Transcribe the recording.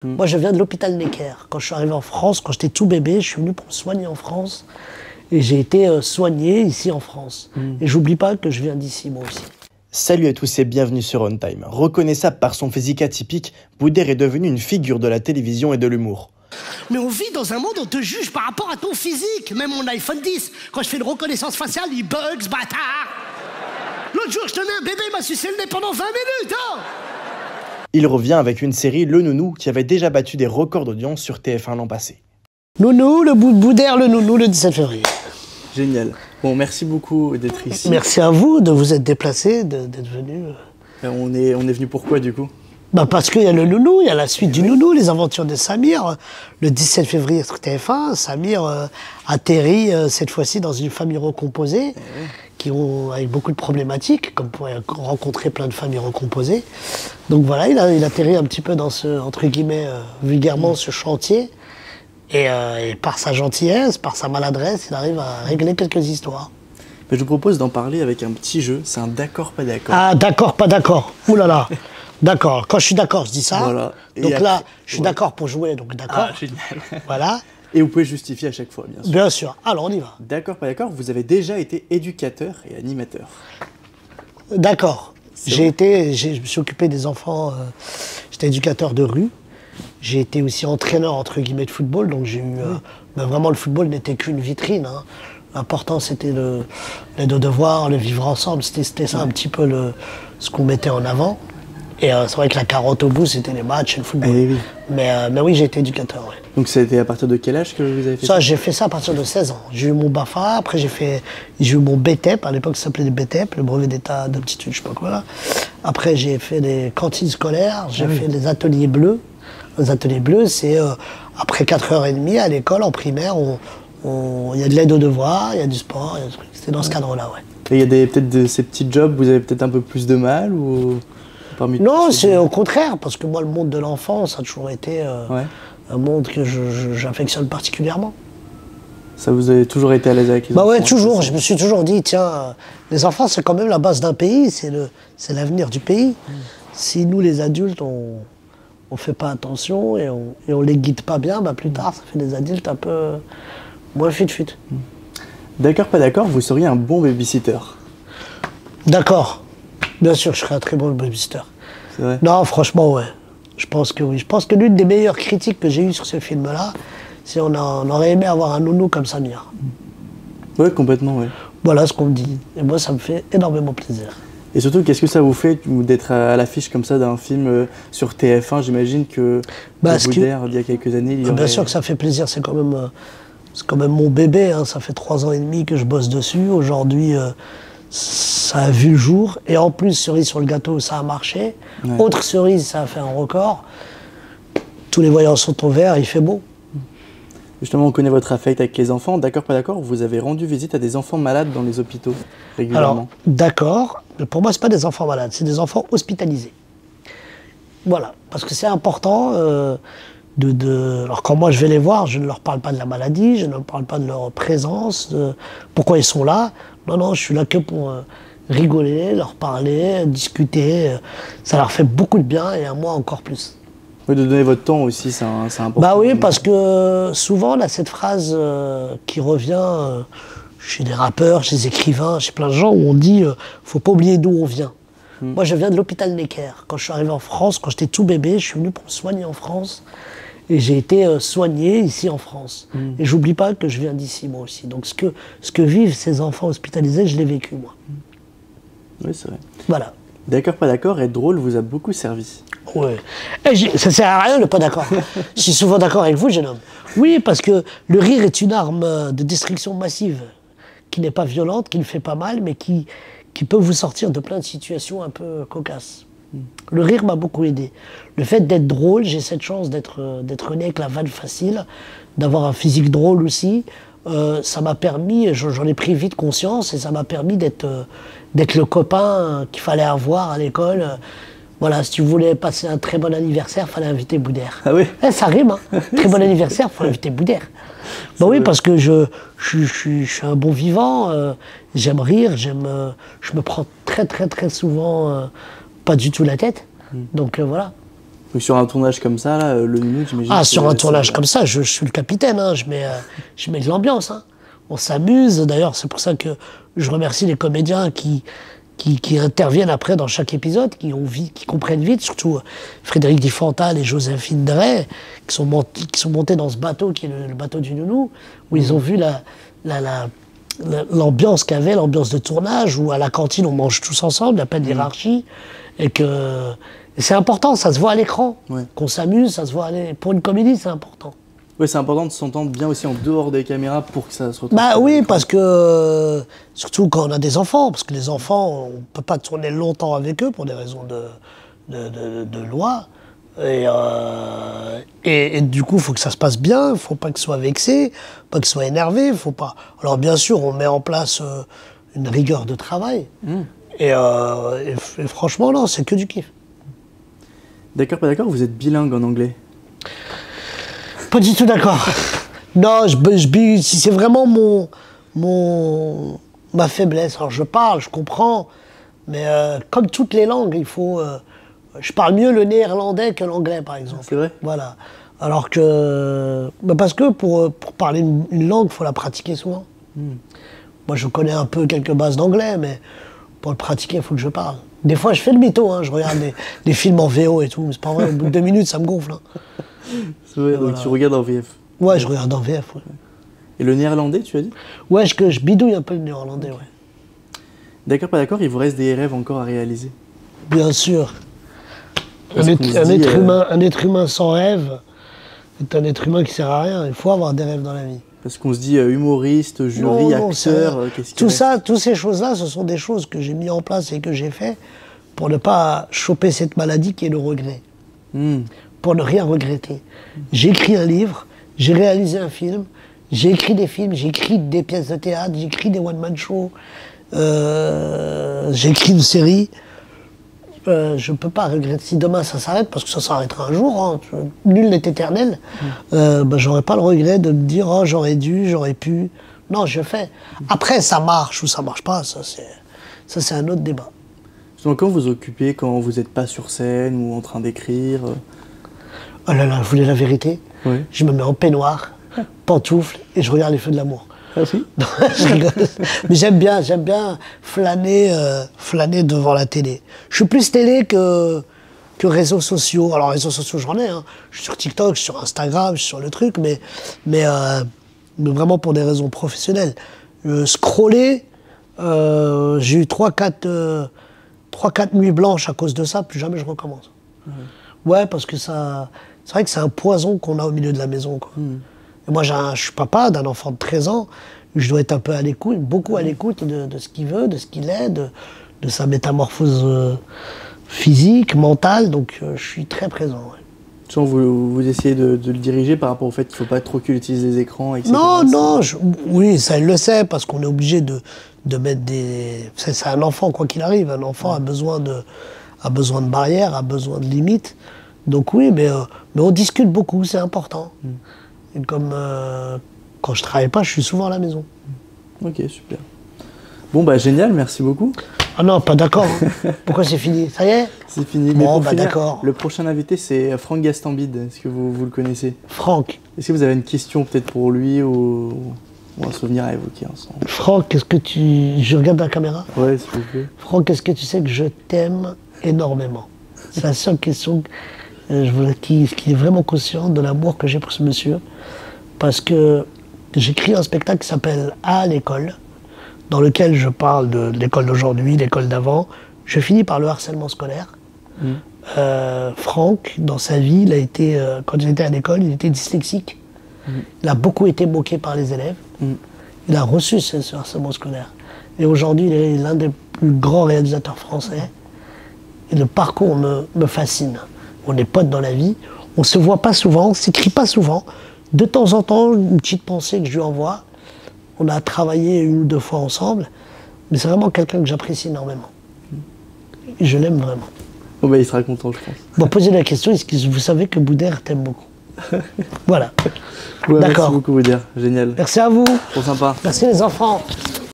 Moi, je viens de l'hôpital Necker. Quand je suis arrivé en France, quand j'étais tout bébé, je suis venu pour me soigner en France. Et j'ai été soigné ici en France. Et j'oublie pas que je viens d'ici, moi aussi. Salut à tous et bienvenue sur On Time. Reconnaissable par son physique atypique, Boudère est devenu une figure de la télévision et de l'humour. Mais on vit dans un monde où on te juge par rapport à ton physique. Même mon iPhone 10, quand je fais une reconnaissance faciale, il bug, ce bâtard. L'autre jour, je tenais un bébé, il m'a sucé le nez pendant 20 minutes, hein. Il revient avec une série Le Nounou qui avait déjà battu des records d'audience sur TF1 l'an passé. Nounou, le bout de Boudère, le nounou, le 17 février. Génial. Bon, merci beaucoup d'être ici. Merci à vous de vous être déplacé, d'être venu. On est venu pourquoi du coup? Bah parce qu'il y a le nounou, il y a la suite du nounou, les aventures de Samir. Le 17 février sur TF1, Samir atterrit cette fois-ci dans une famille recomposée, avec beaucoup de problématiques, comme pour rencontrer plein de familles recomposées. Donc voilà, il atterrit un petit peu dans ce, entre guillemets, vulgairement, ce chantier. Et par sa gentillesse, par sa maladresse, il arrive à régler quelques histoires. Je vous propose d'en parler avec un petit jeu, c'est un d'accord, pas d'accord. Ah, d'accord, pas d'accord. Ouh là là. D'accord. Quand je suis d'accord, je dis ça. Voilà. Donc là, je suis d'accord pour jouer, donc d'accord. Ah, génial. Voilà. Et vous pouvez justifier à chaque fois, bien sûr. Bien sûr. Alors, on y va. D'accord, pas d'accord, vous avez déjà été éducateur et animateur. D'accord. Je me suis occupé des enfants, j'étais éducateur de rue. J'ai été aussi entraîneur, entre guillemets, de football, donc j'ai eu... mais vraiment, le football n'était qu'une vitrine, hein. L'important, c'était les deux devoirs, le vivre ensemble, c'était ça un petit peu ce qu'on mettait en avant. Et c'est vrai que la carotte au bout, c'était les matchs et le football. Oui. Mais oui, j'ai été éducateur, ouais. Donc c'était à partir de quel âge que vous avez fait ça? J'ai fait ça à partir de 16 ans. J'ai eu mon BAFA, après j'ai eu mon BTEP, à l'époque ça s'appelait le BTEP, le brevet d'état d'aptitude, je sais pas quoi. Après j'ai fait des cantines scolaires, j'ai fait des ateliers bleus. Les ateliers bleus, c'est après 4h30 à l'école, en primaire, il y a de l'aide aux devoirs, il y a du sport, c'était dans ce cadre-là, ouais. Et il y a peut-être de ces petits jobs, vous avez peut-être un peu plus de mal ou Non, c'est au contraire, parce que moi, le monde de l'enfance, ça a toujours été un monde que j'affectionne particulièrement. Ça vous avez toujours été à l'aise avec les enfants? Bah ouais, toujours. Je me suis toujours dit, tiens, les enfants, c'est quand même la base d'un pays, c'est l'avenir du pays. Si nous, les adultes, on fait pas attention et on les guide pas bien, bah plus tard, ça fait des adultes un peu moins fut-fut. D'accord, pas d'accord, vous seriez un bon babysitter? D'accord. Bien sûr, je serais un très bon babysitter. C'est vrai? Non, franchement, ouais. Je pense que oui. Je pense que l'une des meilleures critiques que j'ai eues sur ce film-là, c'est on aurait aimé avoir un nounou comme Samir. Ouais, complètement, ouais. Voilà ce qu'on me dit. Et moi, ça me fait énormément plaisir. Et surtout, qu'est-ce que ça vous fait d'être à l'affiche comme ça d'un film sur TF1? J'imagine que Boudère, il y a quelques années, il y aurait... Bien sûr que ça fait plaisir, c'est quand même mon bébé, hein. Ça fait 3 ans et demi que je bosse dessus. Aujourd'hui, ça a vu le jour. Et en plus, cerise sur le gâteau, ça a marché. Ouais. Autre cerise, ça a fait un record. Tous les voyants sont au vert, il fait beau. Justement, on connaît votre affect avec les enfants. D'accord, pas d'accord, vous avez rendu visite à des enfants malades dans les hôpitaux régulièrement. Alors, d'accord. Pour moi, ce pas des enfants malades, c'est des enfants hospitalisés. Voilà, parce que c'est important alors quand moi je vais les voir, je ne leur parle pas de la maladie, je ne leur parle pas de leur présence, de pourquoi ils sont là. Non, je suis là que pour rigoler, leur parler, discuter. Ça leur fait beaucoup de bien et à moi encore plus. Oui, de donner votre temps aussi, c'est important. Bah oui, parce que souvent, on a cette phrase qui revient chez des rappeurs, chez des écrivains, chez plein de gens, où on dit faut pas oublier d'où on vient. Moi, je viens de l'hôpital Necker. Quand je suis arrivé en France, quand j'étais tout bébé, je suis venu pour me soigner en France. Et j'ai été soigné ici en France. Et j'oublie pas que je viens d'ici, moi aussi. Donc ce que vivent ces enfants hospitalisés, je l'ai vécu, moi. Oui, c'est vrai. Voilà. D'accord, pas d'accord, être drôle vous a beaucoup servi. Oui. Ça sert à rien de pas d'accord. Je suis souvent d'accord avec vous, jeune homme. Oui, parce que le rire est une arme de destruction massive, qui n'est pas violente, qui ne fait pas mal, mais qui peut vous sortir de plein de situations un peu cocasses. Le rire m'a beaucoup aidé. Le fait d'être drôle, j'ai cette chance d'être né avec la vanne facile, d'avoir un physique drôle aussi. Ça m'a permis, j'en ai pris vite conscience, et ça m'a permis d'être le copain qu'il fallait avoir à l'école. Voilà, si tu voulais passer un très bon anniversaire, il fallait inviter Boudère. Ah oui? Ça rime, hein. Très bon anniversaire, il faut inviter Boudère. Bah oui, parce que je suis un bon vivant, j'aime rire, je me prends très souvent pas du tout la tête. Donc voilà. Donc sur un tournage comme ça, là, le nounou, j'imagine. Ah, sur un tournage comme ça, je suis le capitaine, hein, je mets de l'ambiance. Hein. On s'amuse, d'ailleurs, c'est pour ça que je remercie les comédiens qui interviennent après dans chaque épisode, qui comprennent vite, surtout Frédéric Diffental et Joséphine Drey, qui sont montés dans ce bateau qui est le bateau du nounou, où ils ont vu l'ambiance qu'il y avait, l'ambiance de tournage, où à la cantine on mange tous ensemble, il n'y a pas de hiérarchie, et c'est important, ça se voit à l'écran, qu'on s'amuse, ça se voit pour une comédie, c'est important. Oui, c'est important de s'entendre bien aussi en dehors des caméras pour que ça se retrouve. Bah oui, parce que, surtout quand on a des enfants, parce que les enfants, on ne peut pas tourner longtemps avec eux pour des raisons de loi. Et du coup, il faut que ça se passe bien, il ne faut pas qu'ils soient vexés, pas qu'ils soient énervés, faut pas... Alors bien sûr, on met en place une rigueur de travail. Et franchement, non, c'est que du kiff. D'accord, pas d'accord, vous êtes bilingue en anglais? Pas du tout d'accord. Non, si c'est vraiment ma faiblesse. Alors je parle, je comprends, mais comme toutes les langues, il faut... je parle mieux le néerlandais que l'anglais, par exemple. C'est vrai? Voilà. Alors que... parce que pour parler une langue, il faut la pratiquer souvent. Moi, je connais un peu quelques bases d'anglais, mais pour le pratiquer, il faut que je parle. Des fois, je fais le mytho, hein, je regarde des films en VO et tout. C'est pas vrai, au bout de 2 minutes, ça me gonfle. Hein. C'est vrai, donc tu regardes en VF. Ouais, je regarde en VF, ouais. Et le néerlandais, tu as dit? Ouais, je bidouille un peu le néerlandais, ouais. D'accord, pas d'accord, il vous reste des rêves encore à réaliser? Bien sûr. Un être humain sans rêve est un être humain qui sert à rien. Il faut avoir des rêves dans la vie. Parce qu'on se dit humoriste, jury, acteur, qu'est-ce qu'il y a? Toutes ces choses-là, ce sont des choses que j'ai mis en place et que j'ai fait pour ne pas choper cette maladie qui est le regret. Pour ne rien regretter. J'ai écrit un livre, j'ai réalisé un film, j'ai écrit des films, j'ai écrit des pièces de théâtre, j'ai écrit des one-man shows, j'ai écrit une série. Je ne peux pas regretter. Si demain ça s'arrête, parce que ça s'arrêtera un jour, hein, nul n'est éternel, j'aurais pas le regret de me dire oh, j'aurais dû, j'aurais pu. Non, je fais. Après, ça marche ou ça marche pas, ça c'est un autre débat. Donc, quand vous occupez, quand vous n'êtes pas sur scène ou en train d'écrire Oh là là, vous voulez la vérité? Oui. Je me mets en peignoir, pantoufles, et je regarde les feux de l'amour. Ah si? Je rigole. Mais j'aime bien flâner devant la télé. Je suis plus télé que réseaux sociaux. Alors réseaux sociaux, j'en ai. Hein. Je suis sur TikTok, je suis sur Instagram, je suis sur le truc, mais vraiment pour des raisons professionnelles. Scroller, j'ai eu 3-4 nuits blanches à cause de ça, plus jamais je recommence. Ouais, parce que c'est vrai que c'est un poison qu'on a au milieu de la maison, quoi. Et moi, je suis papa d'un enfant de 13 ans, je dois être un peu à l'écoute, beaucoup à l'écoute de ce qu'il veut, de ce qu'il est, de sa métamorphose physique, mentale, donc je suis très présent. Ouais. Souvent, vous essayez de le diriger par rapport au fait qu'il ne faut pas trop qu'il utilise les écrans, etc. Non, oui, ça il le sait, parce qu'on est obligé de mettre des... C'est un enfant, quoi qu'il arrive, un enfant a besoin de barrières, a besoin de limites. Donc oui, mais on discute beaucoup, c'est important. Et comme quand je travaille pas, je suis souvent à la maison. Ok, super. Bon, bah génial, merci beaucoup. Ah non, pas d'accord. Pourquoi c'est fini? Ça y est? C'est fini. Bon, bah d'accord. Le prochain invité, c'est Franck Gastambide. Est-ce que vous le connaissez? Franck. Est-ce que vous avez une question peut-être pour lui ou un souvenir à évoquer ensemble? Franck, est-ce que tu... Je regarde la caméra? Ouais, s'il vous plaît. Franck, est-ce que tu sais que je t'aime énormément? C'est la seule question qui est vraiment conscient de l'amour que j'ai pour ce monsieur. Parce que j'écris un spectacle qui s'appelle À l'école, dans lequel je parle de l'école d'aujourd'hui, l'école d'avant. Je finis par le harcèlement scolaire. Franck, dans sa vie, il a été, quand j'étais à l'école, il était dyslexique. Il a beaucoup été moqué par les élèves. Il a reçu ce harcèlement scolaire. Et aujourd'hui, il est l'un des plus grands réalisateurs français. Et le parcours me fascine. On est potes dans la vie, on se voit pas souvent, on s'écrit pas souvent. De temps en temps, une petite pensée que je lui envoie. On a travaillé 1 ou 2 fois ensemble, mais c'est vraiment quelqu'un que j'apprécie énormément. Et je l'aime vraiment. Bon bah, il sera content, je pense. Bon, posez la question, est-ce que vous savez que Boudère t'aime beaucoup? Voilà. Ouais, d'accord. Merci beaucoup, Boudère. Génial. Merci à vous. Trop sympa. Merci les enfants.